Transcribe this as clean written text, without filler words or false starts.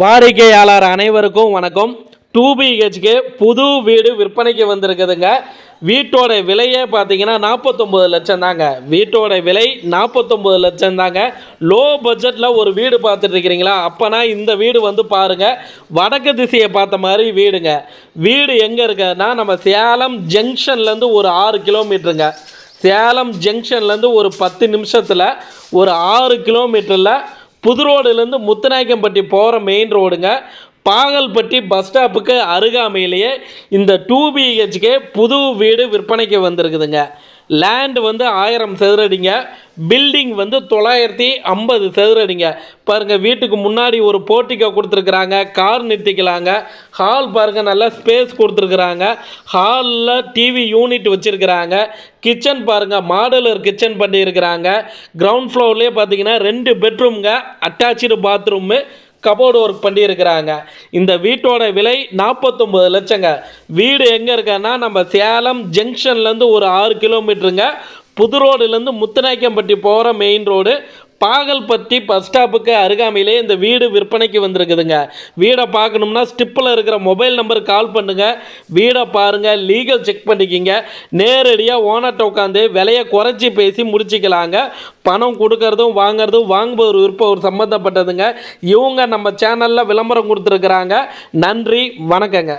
வாடிக்கையாளர் அனைவருக்கும் வணக்கம். 2BHK புது வீடு விற்பனைக்கு வந்திருக்குதுங்க. வீட்டோட விலையே பார்த்தீங்கன்னா 49 லட்சம் தாங்க. வீட்டோட விலை 49 லட்சம் தாங்க. லோ பட்ஜெட்டில் ஒரு வீடு பார்த்துட்டு இருக்கிறீங்களா? அப்போனா இந்த வீடு வந்து பாருங்கள். வடக்கு திசையை பார்த்த மாதிரி வீடுங்க. வீடு எங்கே இருக்குன்னா நம்ம சேலம் ஜங்ஷன்லேருந்து ஒரு 6 கிலோமீட்டருங்க. சேலம் ஜங்ஷன்லேருந்து ஒரு 10 நிமிஷத்தில் ஒரு 6 கிலோமீட்டரில் புது ரோடுலேருந்து முத்துநாயக்கம்பட்டி போகிற மெயின் ரோடுங்க. பாகல்பட்டி பஸ் ஸ்டாப்புக்கு அருகாமையிலேயே இந்த 2BHK புது வீடு விற்பனைக்கு வந்திருக்குதுங்க. லேண்டு வந்து 1000 சதுரடிங்க. பில்டிங் வந்து 950 சதுரடிங்க. பாருங்கள், வீட்டுக்கு முன்னாடி ஒரு போர்ட்டிகோ கொடுத்துருக்குறாங்க. கார் நிறுத்திக்கலாங்க. ஹால் பாருங்கள், நல்லா ஸ்பேஸ் கொடுத்துருக்குறாங்க. ஹாலில் டிவி யூனிட் வச்சுருக்கிறாங்க. கிச்சன் பாருங்கள், மாடுலர் கிச்சன் பண்ணியிருக்கிறாங்க. கிரவுண்ட் ஃப்ளோர்லேயே பார்த்தீங்கன்னா 2 பெட்ரூம்ங்க, அட்டாச்சு பாத்ரூமு, கபோர்டு ஒர்க் பண்ணியிருக்கிறாங்க. இந்த வீட்டோட விலை 49 லட்சங்க. வீடு எங்கே இருக்குன்னா நம்ம சேலம் ஜங்ஷன்லேருந்து ஒரு 6 கிலோமீட்டருங்க. புது ரோடுலேருந்து முத்துநாயக்கம்பட்டி போகிற மெயின் ரோடு. பாகல்பட்டி பஸ் ஸ்டாப்புக்கு அருகாமையிலே இந்த வீடு விற்பனைக்கு வந்திருக்குதுங்க. வீடை பார்க்கணும்னா ஸ்டிப்பில் இருக்கிற மொபைல் நம்பருக்கு கால் பண்ணுங்கள். வீடை பாருங்கள், லீகல் செக் பண்ணிக்கிங்க. நேரடியாக ஓனர்கிட்ட உட்காந்து விலையை குறைச்சி பேசி முடிச்சிக்கலாங்க. பணம் கொடுக்கறதும் வாங்கிறதும் வாங்குபவர் விற்பவர் சம்மந்தப்பட்டதுங்க. இவங்க நம்ம சேனலில் விளம்பரம் கொடுத்துருக்குறாங்க. நன்றி, வணக்கங்க.